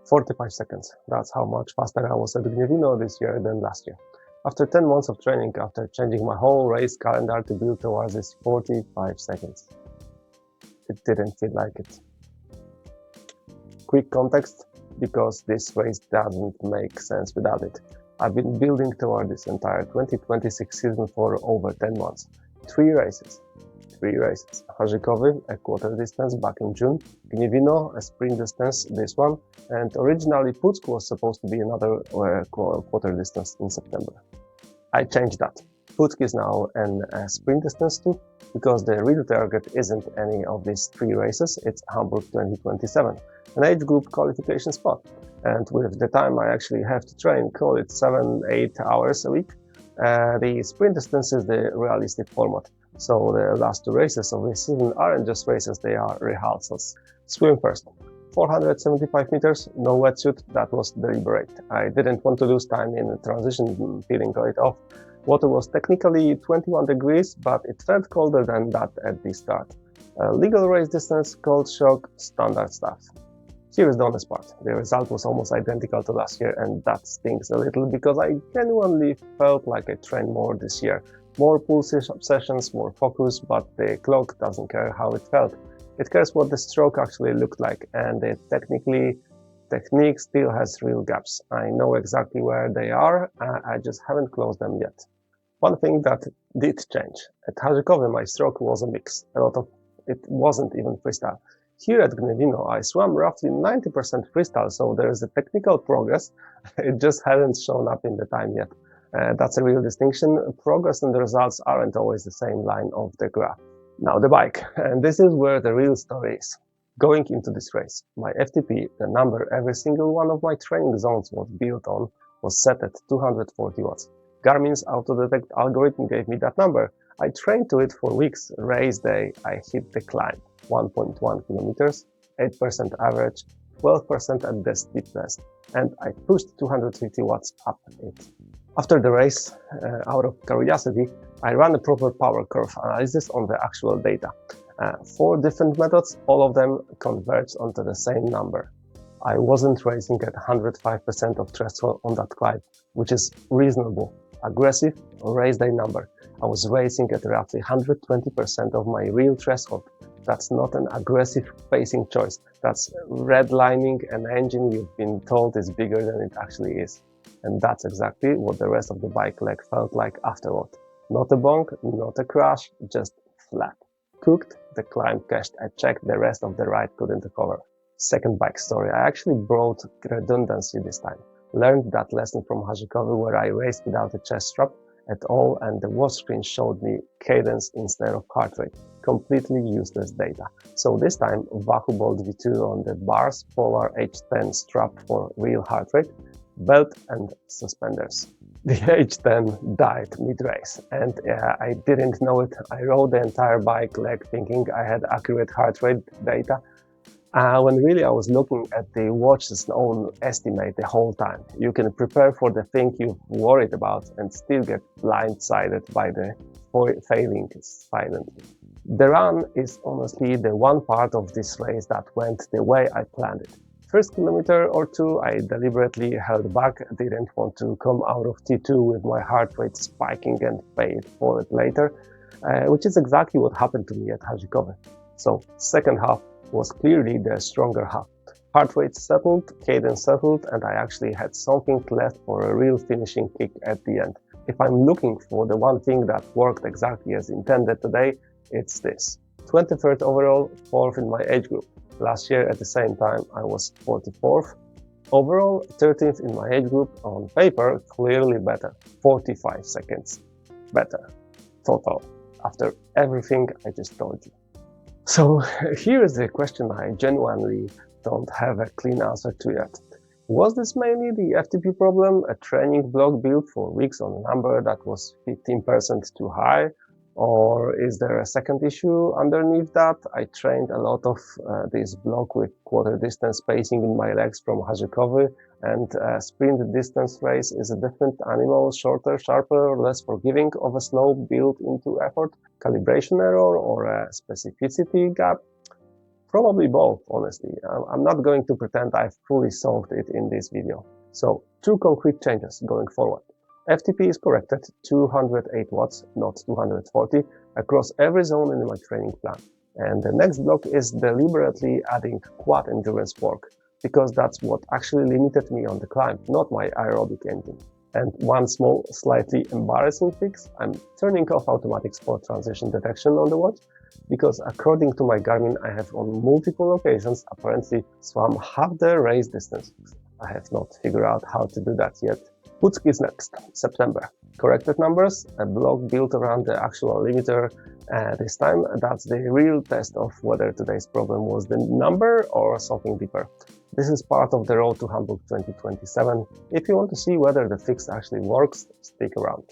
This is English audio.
45 seconds. That's how much faster I was at Gniewino this year than last year. After 10 months of training, after changing my whole race calendar to build towards this 45 seconds. It didn't feel like it. Quick context, because this race doesn't make sense without it. I've been building toward this entire 2026 season for over 10 months. Three races. Harzykowy, a quarter distance back in June, Gniewino, a sprint distance, this one, and originally Puck was supposed to be another quarter distance in September. I changed that. Puck is now a sprint distance too, because the real target isn't any of these three races, it's Hamburg 2027, an age group qualification spot. And with the time I actually have to train, call it 7-8 hours a week, the sprint distance is the realistic format. So the last two races of this season aren't just races, they are rehearsals. Swim first. 475 meters, no wetsuit, that was deliberate. I didn't want to lose time in transition, peeling it off. Water was technically 21 degrees, but it felt colder than that at the start. Legal race distance, cold shock, standard stuff. Here is the honest part. The result was almost identical to last year, and that stings a little because I genuinely felt like I trained more this year. More pull sessions, more focus, but the clock doesn't care how it felt. It cares what the stroke actually looked like, and the technique still has real gaps. I know exactly where they are, I just haven't closed them yet. One thing that did change. At Harzykowy, my stroke was a mix. It wasn't even freestyle. Here at Gniewino, I swam roughly 90% freestyle, so there is a technical progress. It just hasn't shown up in the time yet. That's a real distinction. Progress and the results aren't always the same line of the graph. Now the bike, and this is where the real story is. Going into this race, my FTP, the number every single one of my training zones was built on, was set at 240 watts. Garmin's auto-detect algorithm gave me that number. I trained to it for weeks. Race day, I hit the climb. 1.1 kilometers, 8% average, 12% at the steepest, and I pushed 250 watts up it. After the race, out of curiosity, I ran a proper power curve analysis on the actual data. 4 different methods, all of them converged onto the same number. I wasn't racing at 105% of threshold on that climb, which is reasonable. Aggressive race day number. I was racing at roughly 120% of my real threshold. That's not an aggressive pacing choice. That's redlining an engine you've been told is bigger than it actually is. And that's exactly what the rest of the bike leg felt like afterward. Not a bonk, not a crash, just flat. Cooked, the climb cashed. I checked, the rest of the ride couldn't recover. Second bike story. I actually brought redundancy this time. Learned that lesson from Harzykowy, where I raced without a chest strap at all, and the watch screen showed me cadence instead of heart rate. Completely useless data. So this time, Wahoo Bolt V2 on the bars, Polar H10 strap for real heart rate, belt and suspenders. The H10 died mid-race, and I didn't know it. I rode the entire bike leg thinking I had accurate heart rate data, when really I was looking at the watch's own estimate the whole time. You can prepare for the thing you've worried about and still get blindsided by the failing silently. The run is honestly the one part of this race that went the way I planned it. First kilometer or two, I deliberately held back, didn't want to come out of T2 with my heart rate spiking and pay it forward later, which is exactly what happened to me at Harzykowy. So, second half was clearly the stronger half. Heart rate settled, cadence settled, and I actually had something left for a real finishing kick at the end. If I'm looking for the one thing that worked exactly as intended today, it's this. 23rd overall, 4th in my age group. Last year at the same time I was 44th. Overall, 13th in my age group. On paper, clearly better. 45 seconds better. Total. After everything I just told you. So here is the question I genuinely don't have a clean answer to yet. Was this mainly the FTP problem, a training block built for weeks on a number that was 15% too high? Or is there a second issue underneath that? I trained a lot of this block with quarter distance pacing in my legs from Harzykowy, and sprint distance race is a different animal, shorter, sharper, less forgiving of a slope built into effort, calibration error, or a specificity gap. Probably both, honestly. I'm not going to pretend I've fully solved it in this video. So, two concrete changes going forward. FTP is corrected 208 watts, not 240, across every zone in my training plan. And the next block is deliberately adding quad endurance fork, because that's what actually limited me on the climb, not my aerobic engine. And one small, slightly embarrassing fix, I'm turning off automatic sport transition detection on the watch, because according to my Garmin, I have on multiple occasions apparently swum half the race distance. I have not figured out how to do that yet. Puck is next, September. Corrected numbers, a block built around the actual limiter. This time, that's the real test of whether today's problem was the number or something deeper. This is part of the road to Hamburg 2027. If you want to see whether the fix actually works, stick around.